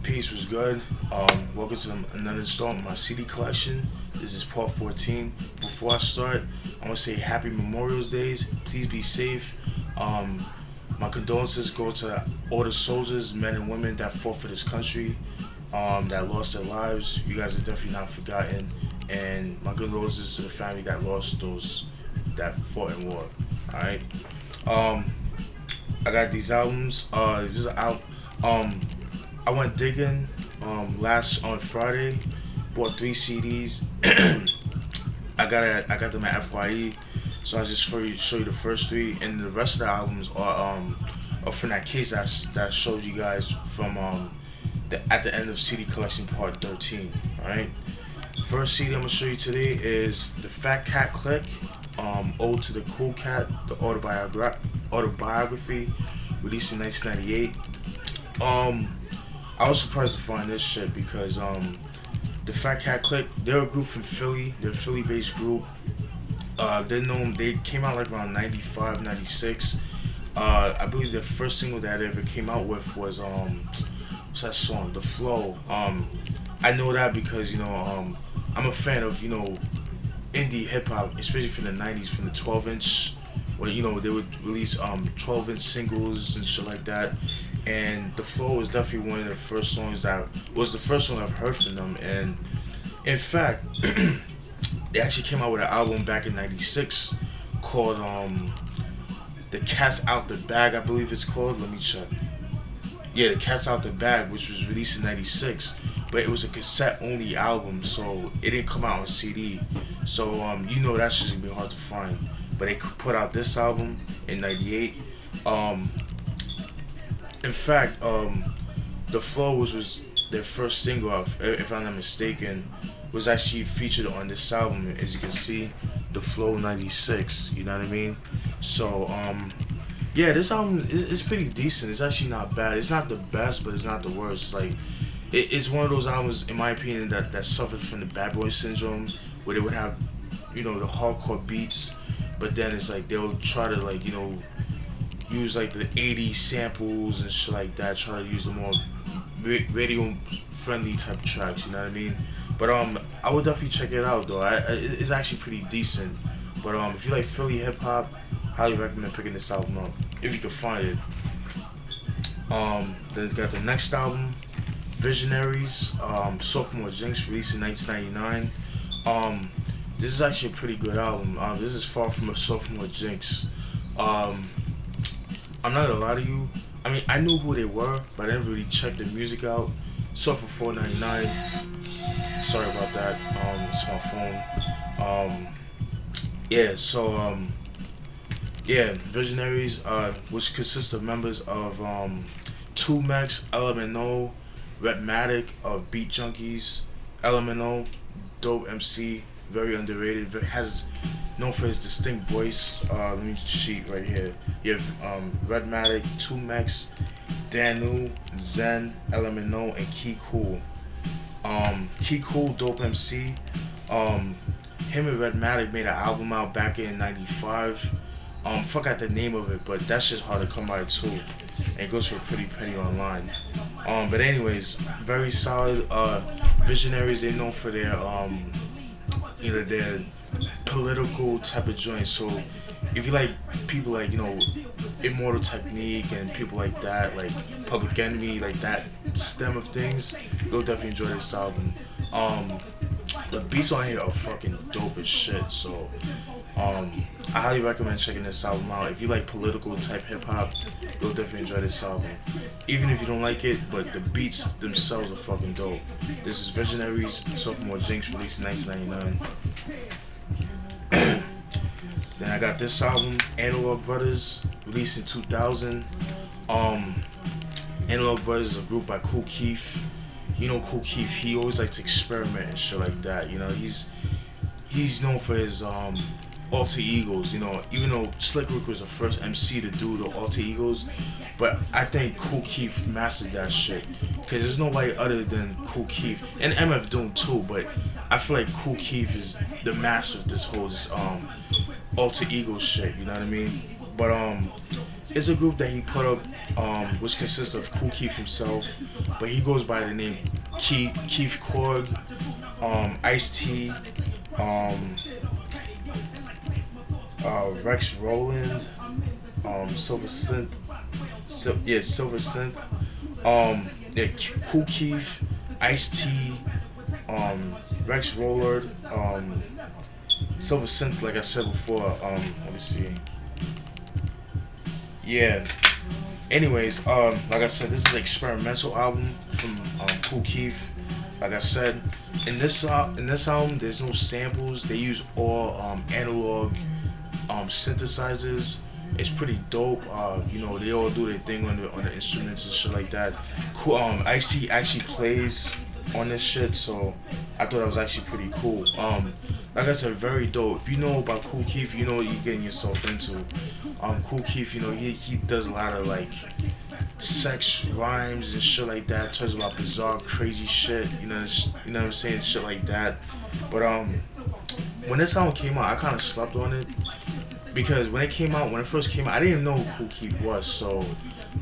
Peace was good. Welcome to another installment of my CD collection. This is part 14. Before I start, I want to say happy Memorial Days. Please be safe. My condolences go to all the soldiers, men and women that fought for this country, that lost their lives. You guys are definitely not forgotten. And my condolences to the family that lost those that fought in war. Alright. I got these albums. This is out. I went digging last on Friday, bought 3 CDs. I got them at FYE, so I just show you the first 3, and the rest of the albums are from that case that showed you guys from at the end of CD collection part 13. All right, first CD I'm gonna show you today is the Fat Cat Clique, Ode to the Cool Cat, the autobiography, released in 1998. I was surprised to find this shit because the Fat Cat Clique, they're a group from Philly. They're a Philly-based group. They came out like around 95, 96. I believe the first single that they ever came out with was what's that song? The Flow. I know that because I'm a fan of indie hip hop, especially from the 90s, from the 12-inch, where they would release 12-inch singles and shit like that. And The Flow was definitely one of the first songs that was the first song I've heard from them. And in fact, they actually came out with an album back in '96 called The Cat's Out the Bag, I believe it's called. Let me check. Yeah, The Cat's Out the Bag, which was released in '96, but it was a cassette only album, so it didn't come out on CD. So that's just gonna be hard to find. But they put out this album in '98. In fact, The Flow was their first single, if I'm not mistaken, was actually featured on this album. As you can see, The Flow '96. You know what I mean? So yeah, this album is pretty decent. It's actually not bad. It's not the best, but it's not the worst. It's like it's one of those albums, in my opinion, that suffered from the bad boy syndrome, where they would have the hardcore beats, but then it's like they'll try to use like the 80s samples and shit like that, try to use the more radio friendly type of tracks, you know what I mean? But I would definitely check it out though. It's actually pretty decent. But if you like Philly hip hop, highly recommend picking this album up if you can find it. Then got the next album, Visionaries, Sophomore Jinx, released in 1999. This is actually a pretty good album. This is far from a Sophomore Jinx. I'm not gonna lie to you. I mean, I knew who they were, but I didn't really check their music out. Sold for $4.99. Sorry about that. It's my phone. Yeah. Visionaries, which consists of members of 2Mex, LMNO, Redmatic of Beat Junkies. LMNO, dope MC, very underrated. Has known for his distinct voice. Let me cheat right here. You have Redmatic, 2Mex, Danu, Zen, LMNO, and Key Cool. Key Cool, dope MC. Him and Redmatic made an album out back in '95. Forgot the name of it, but that's just hard to come by too. And it goes for a pretty penny online. But anyways, very solid. Visionaries, they're known for their their political type of joints. So if you like people like Immortal Technique and people like that, like Public Enemy, like that stem of things, you'll definitely enjoy this album. The beats on here are fucking dope as shit. So I highly recommend checking this album out. If you like political type hip hop, you'll definitely enjoy this album. Even if you don't like it, but the beats themselves are fucking dope. This is Visionaries, Sophomore Jinx, released in 1999. Then I got this album, Antelope Brothers, released in 2000. Antelope Brothers is a group by Kool Keith. Kool Keith, he always likes to experiment and shit like that. He's known for his alter egos. Even though Slick Rick was the first MC to do the alter egos, but I think Kool Keith mastered that shit. Cause there's nobody other than Kool Keith, and MF Doom too. But I feel like Kool Keith is the master of this whole alter ego shit. You know what I mean? But it's a group that he put up, which consists of Kool Keith himself, but he goes by the name Keith Korg, Ice-T, um, Rex Roland, Silver Synth, Silver Synth, Kool Keith, Ice-T, Rex Rollard, Silver Synth, like I said before. Let me see. Yeah. Anyways, like I said, this is an experimental album from Kool Keith. Like I said, in this album, there's no samples. They use all analog synthesizers. It's pretty dope. You know, they all do their thing on the instruments and shit like that. Cool. Ice-T actually plays on this shit, so I thought it was actually pretty cool. Like I said, very dope. If you know about Kool Keith, you know what you're getting yourself into. Kool Keith, you know, he does a lot of like sex rhymes and shit like that. Talks about bizarre, crazy shit. You know what I'm saying, shit like that. But when this album came out, I kind of slept on it because when it first came out, I didn't even know who Kool Keith was. So,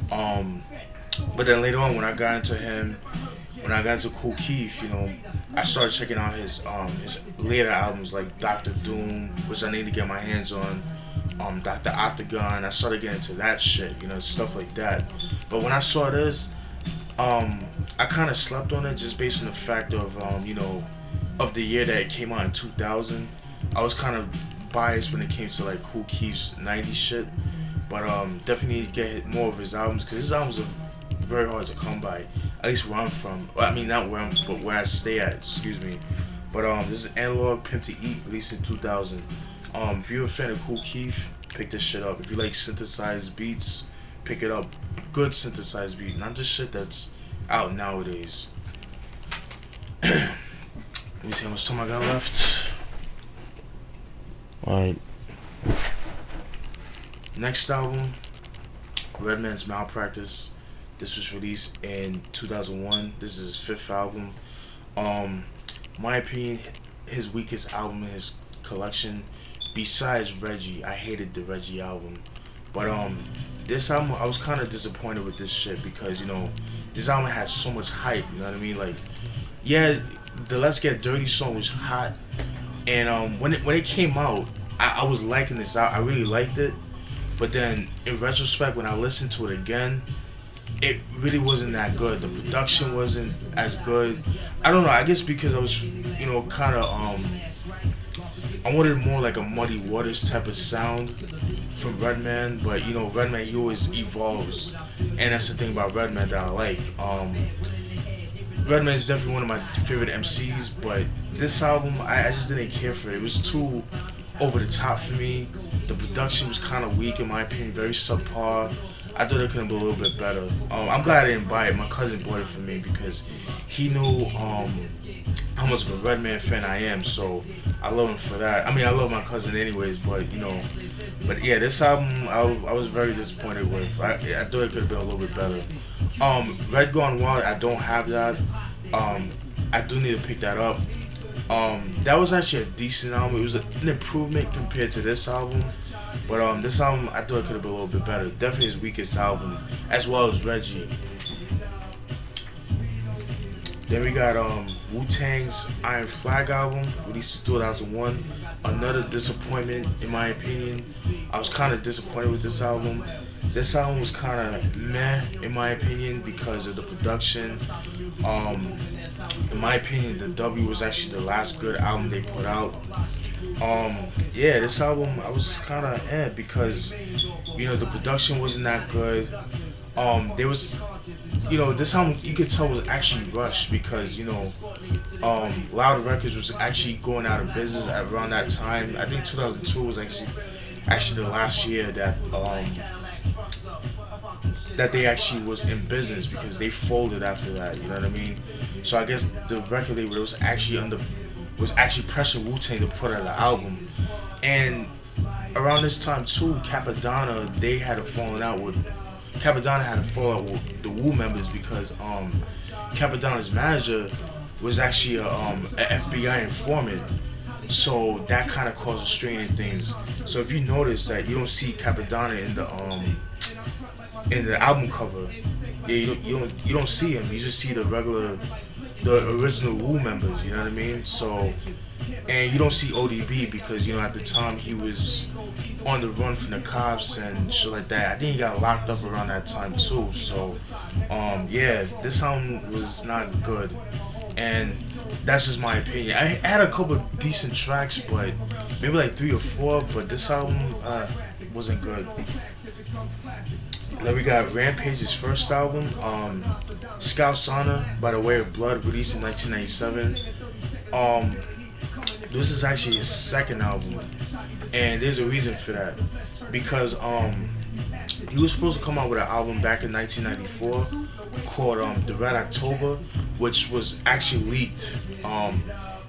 but then later on, when I got into Kool Keith, you know, I started checking out his later albums like Dr. Doom, which I need to get my hands on. Dr. Octagon, I started getting into that shit, you know, stuff like that. But when I saw this, I kind of slept on it just based on the fact of, you know, of the year that it came out in 2000. I was kind of biased when it came to like Kool Keith's 90s shit, but definitely need to get more of his albums because his albums are very hard to come by. At least where I'm from. Well, I mean, not where I'm, but where I stay at. Excuse me. But this is Antelope Pimp To Eat, released in 2000. If you're a fan of Kool Keith, pick this shit up. If you like synthesized beats, pick it up. Good synthesized beat, not just shit that's out nowadays. Let me see how much time I got left. Alright. Next album, Redman's Malpractice. This was released in 2001. This is his 5th album. My opinion, his weakest album in his collection. Besides Reggie, I hated the Reggie album. But this album, I was kind of disappointed with this shit because, you know, this album had so much hype. You know what I mean? Like, yeah, the Let's Get Dirty song was hot, and when it came out, I was liking this. I really liked it. But then in retrospect, when I listened to it again, it really wasn't that good. The production wasn't as good. I don't know. I guess because I was, you know, kind of I wanted more like a Muddy Waters type of sound from Redman, but you know, Redman, he always evolves, and that's the thing about Redman that I like. Redman is definitely one of my favorite MCs, but this album, I just didn't care for it. It was too over the top for me. The production was kind of weak in my opinion, very subpar. I thought it could have been a little bit better. I'm glad I didn't buy it. My cousin bought it for me because he knew how much of a Redman fan I am, so I love him for that. I mean, I love my cousin anyways, but you know, but yeah, this album I was very disappointed with. I thought it could have been a little bit better. Red Gone Wild, I don't have that. I do need to pick that up. That was actually a decent album. It was an improvement compared to this album. But this album, I thought it could have been a little bit better. Definitely his weakest album, as well as Reggie. Then we got Wu-Tang's Iron Flag album, released in 2001. Another disappointment, in my opinion. I was kind of disappointed with this album. This album was kind of meh, in my opinion, because of the production. In my opinion, the W was actually the last good album they put out. Yeah, this album I was kind of because, you know, the production wasn't that good. There was, you know, this album you could tell was actually rushed because, you know, Loud Records was actually going out of business at around that time. I think 2002 was actually the last year that that they actually was in business because they folded after that. You know what I mean? So I guess the record label was actually pressuring Wu-Tang to put out an album, and around this time too, Capadonna had a fallout with the Wu members because Capadonna's manager was actually a FBI informant, So that kind of caused a strain in things. So if you notice that you don't see Capadonna in the album cover, yeah, you don't see him. You just see the original Wu members. You know what I mean? So, and you don't see ODB because at the time he was on the run from the cops and shit like that. I think he got locked up around that time too. So, yeah, this album was not good, and that's just my opinion. I had a couple of decent tracks, but maybe like 3 or 4. But this album wasn't good. Then we got Rampage's first album, Scoutsana by the Way of Blood, released in 1997. This is actually his second album, and there's a reason for that, because he was supposed to come out with an album back in 1994 called The Red October, which was actually leaked.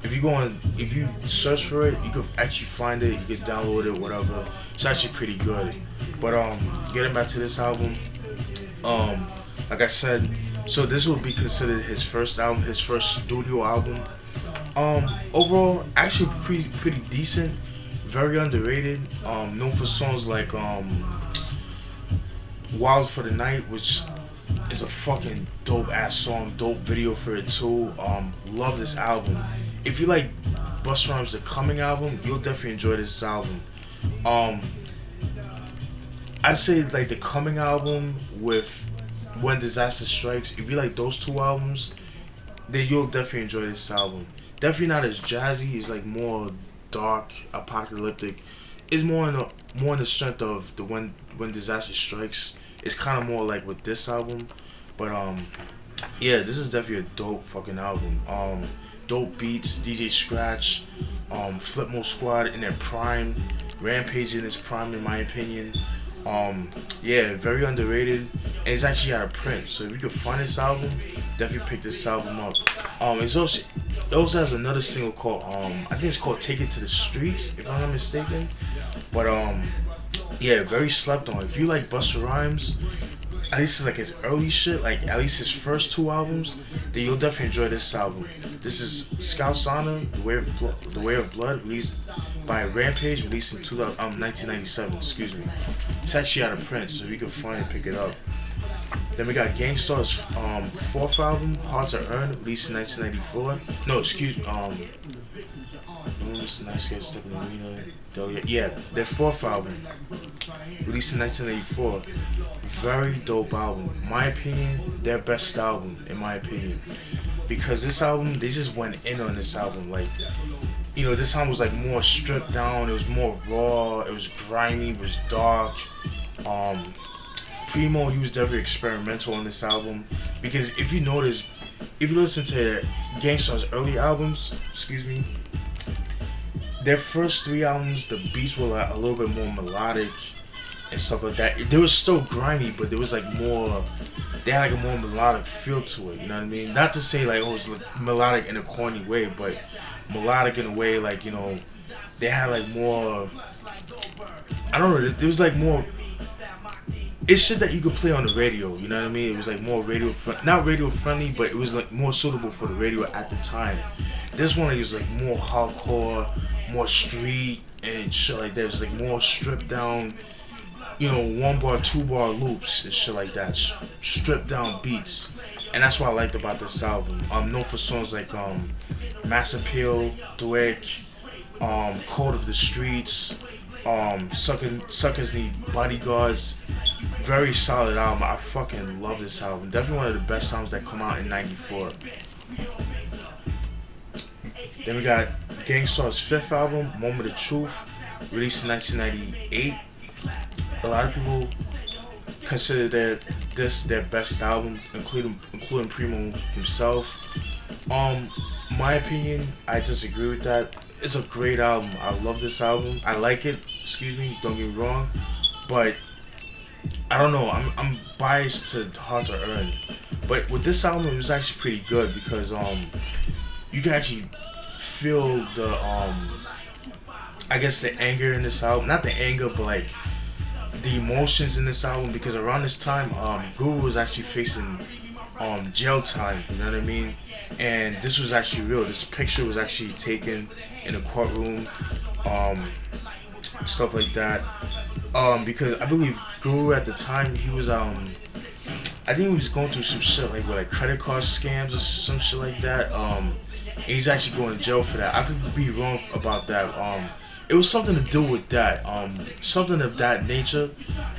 If you search for it, you could actually find it. You could download it, whatever. It's actually pretty good. But getting back to this album, like I said, so this would be considered his first album, his first studio album. Overall, actually pretty decent, very underrated. Known for songs like Wild for the Night, which is a fucking dope ass song, dope video for it too. Love this album. If you like Busta Rhymes' The Coming album, you'll definitely enjoy this album. I'd say like The Coming album with When Disaster Strikes. If you like those two albums, then you'll definitely enjoy this album. Definitely not as jazzy. It's like more dark, apocalyptic. It's more in the strength of the When Disaster Strikes. It's kind of more like with this album, but yeah, this is definitely a dope fucking album. Dope beats, DJ Scratch, Flipmo Squad in their prime, Rampage in his prime in my opinion. Yeah, very underrated, and it's actually out of print. So if you can find this album, definitely pick this album up. It also has another single called I think it's called Take It to the Streets, if I'm not mistaken. But yeah, very slept on. If you like Busta Rhymes, at least it's like his early shit, like at least his first 2 albums, then you'll definitely enjoy this album. This is Scoutsana, The Way of Blood, released by Rampage, released in 1997. Excuse me. It's actually out of print, so if you can find it, pick it up. Then we got Gangstar's 4th album, Hard to Earn, released in 1994. No, excuse me. Nice Guy, Step in the Arena. Yeah, their 4th album, released in 1984. Very dope album. My opinion, their best album, in my opinion. Because this album, they just went in on this album. Like, this album was like more stripped down. It was more raw. It was grimy. It was dark. Primo, he was definitely experimental on this album. Because if you notice, if you listen to Gangstar's early albums, their first 3 albums, the beats were like a little bit more melodic and stuff like that. They were still grimy, but there was like more. They had like a more melodic feel to it. You know what I mean? Not to say like it was like melodic in a corny way, but melodic in a way like they had like more. I don't know. There was like more. It's shit that you could play on the radio. You know what I mean? It was like more not radio friendly, but it was like more suitable for the radio at the time. This one like, was like more hardcore, more street and shit like that. It was like more stripped down. 1 bar, 2 bar loops and shit like that. Stripped down beats. And that's what I liked about this album. Known for songs like Mass Appeal, Dweck, Code of the Streets, Suckers Need Bodyguards. Very solid album. I fucking love this album. Definitely one of the best albums that come out in '94. Then we got Gangstar's 5th album, Moment of Truth, released in 1998. A lot of people consider this their best album, including Primo himself. My opinion, I disagree with that. It's a great album. I love this album. I like it. Don't get me wrong, but I don't know. I'm biased to Hard to Earn, but with this album, it was actually pretty good because you can actually feel the I guess the anger in this album. Not the anger, but like the emotions in this album, because around this time Guru was actually facing jail time. You know what I mean? And this was actually real. This picture was actually taken in a courtroom, stuff like that. Because I believe Guru at the time he was I think he was going through some shit like with like credit card scams or some shit like that. And he's actually going to jail for that. I could be wrong about that. It was something to do with that. Something of that nature.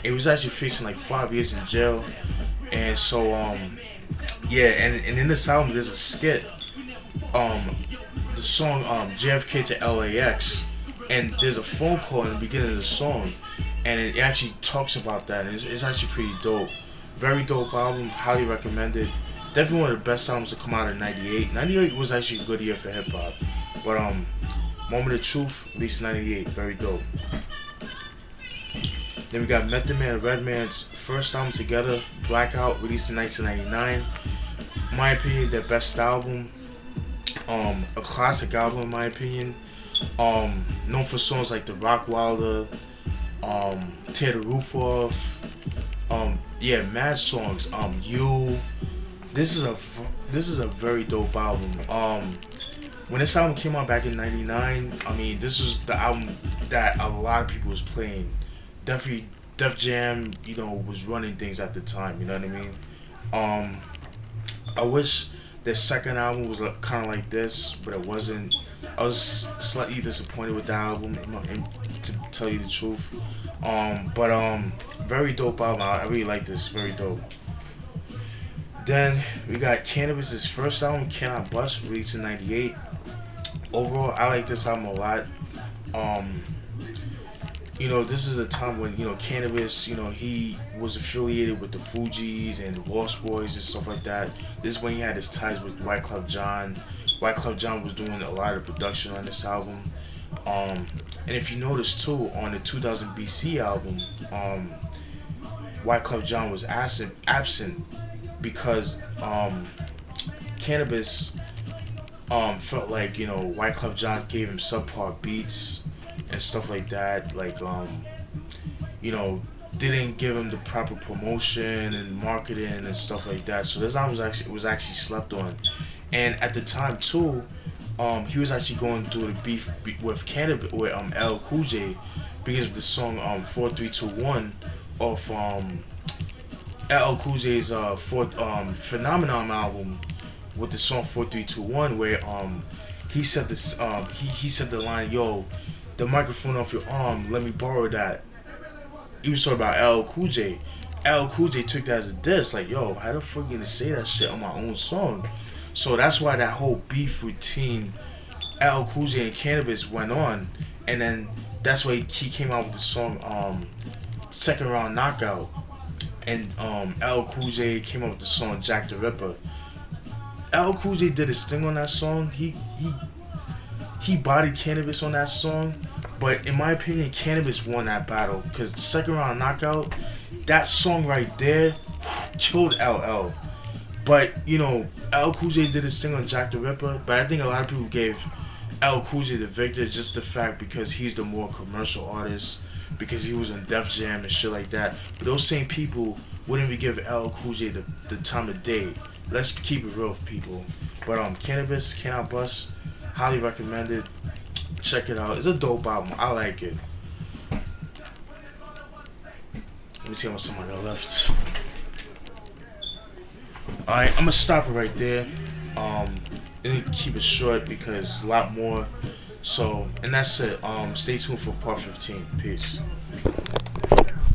It was actually facing like 5 years in jail. And so yeah, and in this album there's a skit. The song JFK to LAX, and there's a phone call in the beginning of the song, and it actually talks about that. And it's actually pretty dope. Very dope album, highly recommended. Definitely one of the best albums to come out in '98. '98 was actually a good year for hip hop. But Moment of Truth, released in '98, very dope. Then we got Method Man and Redman's first album together, Blackout, released in 1999. In my opinion, their best album. A classic album in my opinion. Known for songs like The Rock Wilder, Tear the Roof Off. Yeah, mad songs. You. This is a very dope album. When this album came out back in '99, I mean, this was the album that a lot of people was playing. Definitely, Def Jam, you know, was running things at the time. You know what I mean? I wish their second album was kind of like this, but it wasn't. I was slightly disappointed with the album, to tell you the truth. But very dope album. I really like this. Very dope. Then we got Cannabis' first album, Cannabis, released in '98. Overall, I like this album a lot. You know, this is a time when, you know, Cannabis, you know, he was affiliated with the Fugees and the Lost Boys and stuff like that. This is when he had his ties with Wyclef Jean. Wyclef Jean was doing a lot of production on this album. And if you notice too, on the 2000 BC album, Wyclef Jean was absent because Cannabis felt like, you know, Wyclef Jean gave him subpar beats and stuff like that, like you know, didn't give him the proper promotion and marketing and stuff like that. So this album was actually slept on. And at the time too, he was actually going through the beef with Canibus, with LL Cool J, because of the song 4321 off LL Cool J's Phenomenon album, with the song 4321, where he said this he said the line, "Yo, the microphone off your arm, let me borrow that." He was talking about LL Cool J. LL Cool J took that as a diss, like, yo, how the fuck you gonna say that shit on my own song? So that's why that whole beef between LL Cool J and Cannabis went on, and then that's why he came out with the song Second Round Knockout, and LL Cool J came out with the song Jack the Ripper. LL Cool J did his thing on that song. He bodied Cannabis on that song, but in my opinion, Cannabis won that battle, because the Second Round Knockout, that song right there, killed LL. But, you know, LL Cool J did his thing on Jack the Ripper, but I think a lot of people gave LL Cool J the victor just the fact because he's the more commercial artist, because he was on Def Jam and shit like that. But those same people wouldn't even give LL Cool J the time of day. Let's keep it real, people. But Cannabis, Cannabis, highly recommended. Check it out. It's a dope album. I like it. Let me see how much time I got left. Alright, I'm gonna stop it right there. And keep it short because a lot more. So, and that's it. Stay tuned for part 15. Peace.